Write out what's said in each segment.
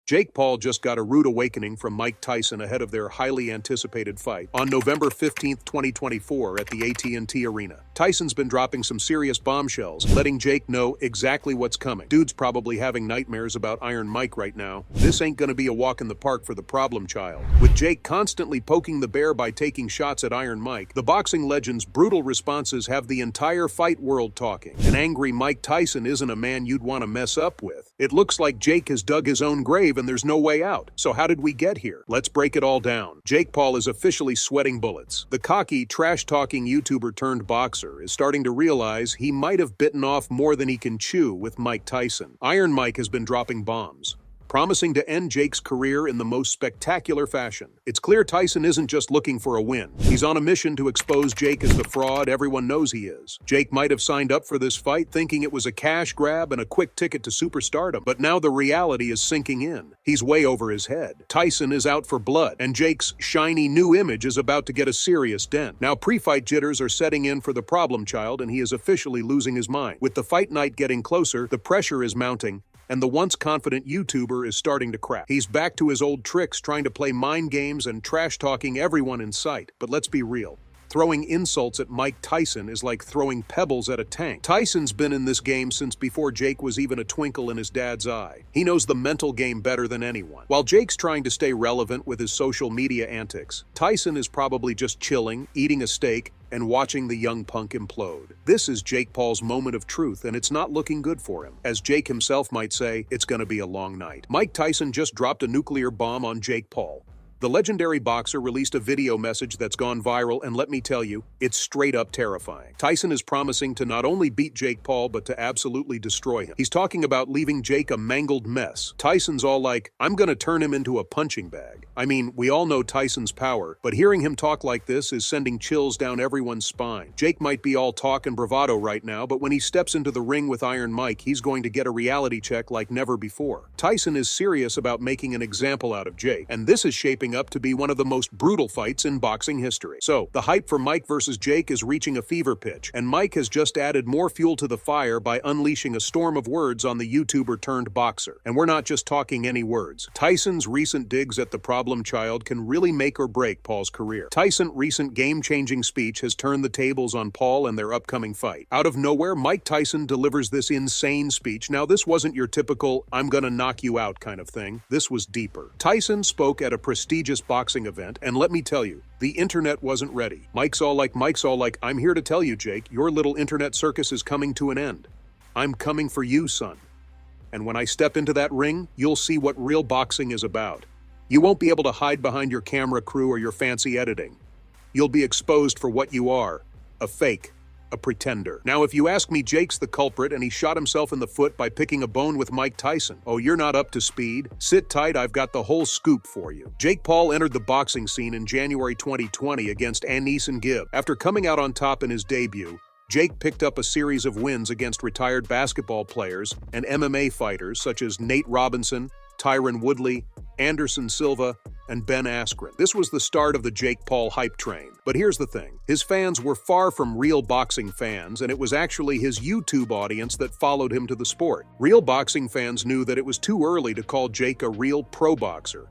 Jake Paul just got a rude awakening from Mike Tyson ahead of their highly anticipated fight on November 15th, 2024 at the AT&T Arena. Tyson's been dropping some serious bombshells, letting Jake know exactly what's coming. Dude's probably having nightmares about Iron Mike right now. This ain't gonna be a walk in the park for the problem child. With Jake constantly poking the bear by taking shots at Iron Mike, the boxing legend's brutal responses have the entire fight world talking. An angry Mike Tyson isn't a man you'd want to mess up with. It looks like Jake has dug his own grave and there's no way out. So how did we get here? Let's break it all down. Jake Paul is officially sweating bullets. The cocky, trash-talking YouTuber turned boxer is starting to realize he might have bitten off more than he can chew with Mike Tyson. Iron Mike has been dropping bombs, promising to end Jake's career in the most spectacular fashion. It's clear Tyson isn't just looking for a win. He's on a mission to expose Jake as the fraud everyone knows he is. Jake might have signed up for this fight thinking it was a cash grab and a quick ticket to superstardom, but now the reality is sinking in. He's way over his head. Tyson is out for blood, and Jake's shiny new image is about to get a serious dent. Now pre-fight jitters are setting in for the problem child, and he is officially losing his mind. With the fight night getting closer, the pressure is mounting, and the once confident YouTuber is starting to crack. He's back to his old tricks, trying to play mind games and trash-talking everyone in sight. But let's be real. Throwing insults at Mike Tyson is like throwing pebbles at a tank. Tyson's been in this game since before Jake was even a twinkle in his dad's eye. He knows the mental game better than anyone. While Jake's trying to stay relevant with his social media antics, Tyson is probably just chilling, eating a steak, and watching the young punk implode. This is Jake Paul's moment of truth, and it's not looking good for him. As Jake himself might say, it's gonna be a long night. Mike Tyson just dropped a nuclear bomb on Jake Paul. The legendary boxer released a video message that's gone viral, and let me tell you, it's straight up terrifying. Tyson is promising to not only beat Jake Paul, but to absolutely destroy him. He's talking about leaving Jake a mangled mess. Tyson's all like, I'm gonna turn him into a punching bag. I mean, we all know Tyson's power, but hearing him talk like this is sending chills down everyone's spine. Jake might be all talk and bravado right now, but when he steps into the ring with Iron Mike, he's going to get a reality check like never before. Tyson is serious about making an example out of Jake, and this is shaping up to be one of the most brutal fights in boxing history. So, the hype for Mike versus Jake is reaching a fever pitch, and Mike has just added more fuel to the fire by unleashing a storm of words on the YouTuber turned boxer. And we're not just talking any words. Tyson's recent digs at the problem child can really make or break Paul's career. Tyson's recent game-changing speech has turned the tables on Paul and their upcoming fight. Out of nowhere, Mike Tyson delivers this insane speech. Now, this wasn't your typical, I'm gonna knock you out kind of thing. This was deeper. Tyson spoke at a prestigious boxing event, and let me tell you, the internet wasn't ready. Mike's all like, I'm here to tell you, Jake, your little internet circus is coming to an end. I'm coming for you, son. And when I step into that ring, you'll see what real boxing is about. You won't be able to hide behind your camera crew or your fancy editing. You'll be exposed for what you are, a fake. A pretender. Now, if you ask me, Jake's the culprit and he shot himself in the foot by picking a bone with Mike Tyson. Oh, you're not up to speed? Sit tight, I've got the whole scoop for you. Jake Paul entered the boxing scene in January 2020 against Anderson Gibb. After coming out on top in his debut, Jake picked up a series of wins against retired basketball players and MMA fighters such as Nate Robinson, Tyron Woodley, Anderson Silva, and Ben Askren. This was the start of the Jake Paul hype train. But here's the thing. His fans were far from real boxing fans, and it was actually his YouTube audience that followed him to the sport. Real boxing fans knew that it was too early to call Jake a real pro boxer.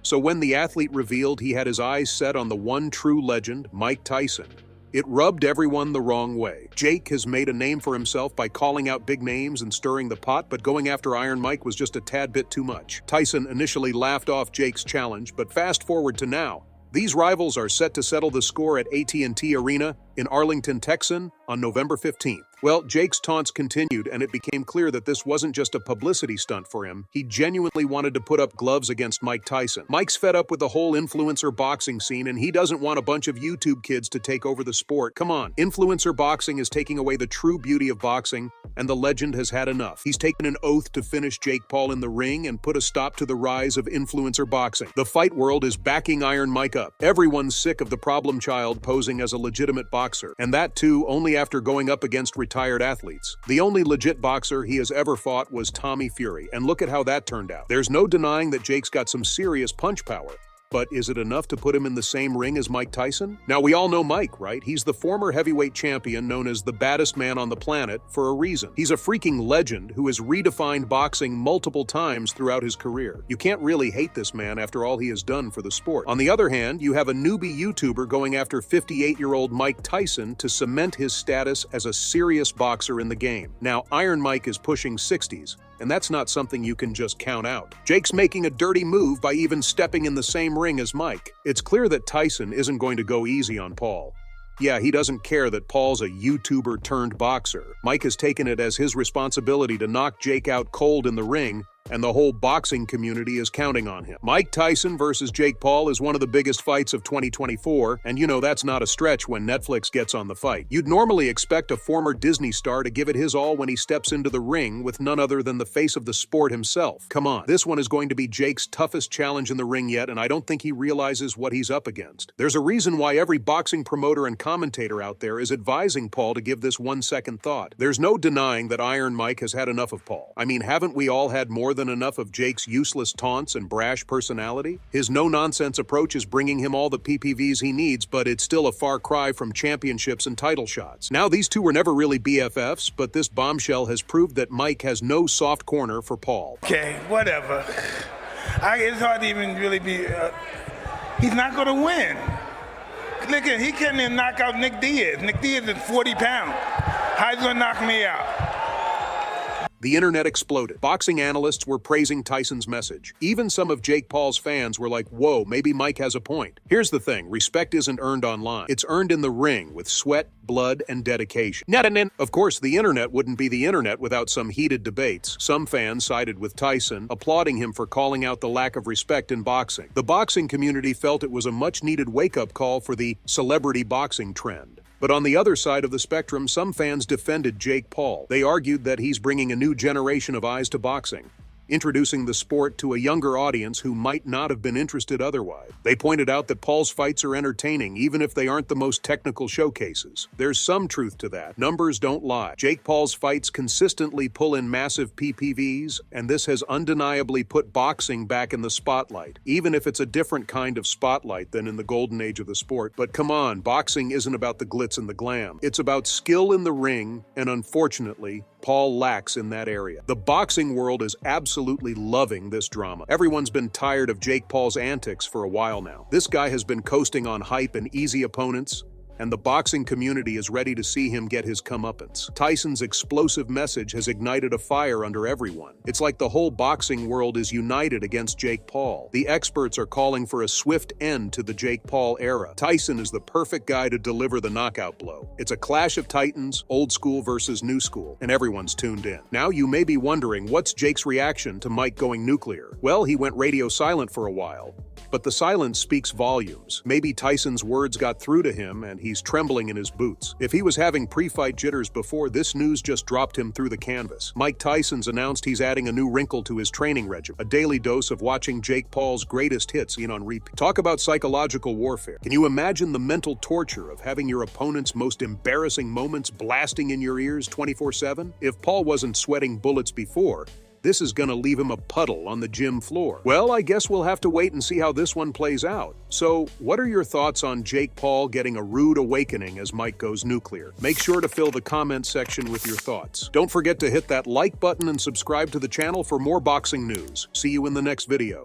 So when the athlete revealed he had his eyes set on the one true legend, Mike Tyson, it rubbed everyone the wrong way. Jake has made a name for himself by calling out big names and stirring the pot, but going after Iron Mike was just a tad bit too much. Tyson initially laughed off Jake's challenge, but fast forward to now. These rivals are set to settle the score at AT&T Arena in Arlington, Texas on November 15th. Well, Jake's taunts continued, and it became clear that this wasn't just a publicity stunt for him. He genuinely wanted to put up gloves against Mike Tyson. Mike's fed up with the whole influencer boxing scene, and he doesn't want a bunch of YouTube kids to take over the sport. Come on, influencer boxing is taking away the true beauty of boxing, and the legend has had enough. He's taken an oath to finish Jake Paul in the ring and put a stop to the rise of influencer boxing. The fight world is backing Iron Mike up. Everyone's sick of the problem child posing as a legitimate boxer, and that too only after going up against retired athletes. The only legit boxer he has ever fought was Tommy Fury, and look at how that turned out. There's no denying that Jake's got some serious punch power. But is it enough to put him in the same ring as Mike Tyson? Now, we all know Mike, right? He's the former heavyweight champion known as the baddest man on the planet for a reason. He's a freaking legend who has redefined boxing multiple times throughout his career. You can't really hate this man after all he has done for the sport. On the other hand, you have a newbie YouTuber going after 58-year-old Mike Tyson to cement his status as a serious boxer in the game. Now, Iron Mike is pushing 60s, and that's not something you can just count out. Jake's making a dirty move by even stepping in the same ring as Mike. It's clear that Tyson isn't going to go easy on Paul. Yeah, he doesn't care that Paul's a YouTuber turned boxer. Mike has taken it as his responsibility to knock Jake out cold in the ring, and the whole boxing community is counting on him. Mike Tyson versus Jake Paul is one of the biggest fights of 2024, and you know that's not a stretch when Netflix gets on the fight. You'd normally expect a former Disney star to give it his all when he steps into the ring with none other than the face of the sport himself. Come on, this one is going to be Jake's toughest challenge in the ring yet, and I don't think he realizes what he's up against. There's a reason why every boxing promoter and commentator out there is advising Paul to give this one second thought. There's no denying that Iron Mike has had enough of Paul. I mean, haven't we all had more than enough of Jake's useless taunts and brash personality? His no-nonsense approach is bringing him all the PPVs he needs, but it's still a far cry from championships and title shots. Now, these two were never really BFFs, but this bombshell has proved that Mike has no soft corner for Paul. Okay, whatever. It's hard to even really be... he's not going to win. Look at, he can't even knock out Nick Diaz. Nick Diaz is 40 pounds. How's he going to knock me out? The internet exploded. Boxing analysts were praising Tyson's message. Even some of Jake Paul's fans were like, whoa, maybe Mike has a point. Here's the thing, respect isn't earned online. It's earned in the ring with sweat, blood, and dedication. Of course, the internet wouldn't be the internet without some heated debates. Some fans sided with Tyson, applauding him for calling out the lack of respect in boxing. The boxing community felt it was a much-needed wake-up call for the celebrity boxing trend. But on the other side of the spectrum, some fans defended Jake Paul. They argued that he's bringing a new generation of eyes to boxing, introducing the sport to a younger audience who might not have been interested otherwise. They pointed out that Paul's fights are entertaining, even if they aren't the most technical showcases. There's some truth to that. Numbers don't lie. Jake Paul's fights consistently pull in massive PPVs, and this has undeniably put boxing back in the spotlight, even if it's a different kind of spotlight than in the golden age of the sport. But come on, boxing isn't about the glitz and the glam. It's about skill in the ring, and unfortunately, Paul lacks in that area. The boxing world is absolutely loving this drama. Everyone's been tired of Jake Paul's antics for a while now. This guy has been coasting on hype and easy opponents, and the boxing community is ready to see him get his comeuppance. Tyson's explosive message has ignited a fire under everyone. It's like the whole boxing world is united against Jake Paul. The experts are calling for a swift end to the Jake Paul era. Tyson is the perfect guy to deliver the knockout blow. It's a clash of titans, old school versus new school, and everyone's tuned in. Now you may be wondering, what's Jake's reaction to Mike going nuclear? Well, he went radio silent for a while, but the silence speaks volumes. Maybe Tyson's words got through to him and he's trembling in his boots. If he was having pre-fight jitters before, this news just dropped him through the canvas. Mike Tyson's announced he's adding a new wrinkle to his training regimen, a daily dose of watching Jake Paul's greatest hits in on repeat. Talk about psychological warfare. Can you imagine the mental torture of having your opponent's most embarrassing moments blasting in your ears 24/7? If Paul wasn't sweating bullets before, this is gonna leave him a puddle on the gym floor. Well, I guess we'll have to wait and see how this one plays out. So, what are your thoughts on Jake Paul getting a rude awakening as Mike goes nuclear? Make sure to fill the comment section with your thoughts. Don't forget to hit that like button and subscribe to the channel for more boxing news. See you in the next video.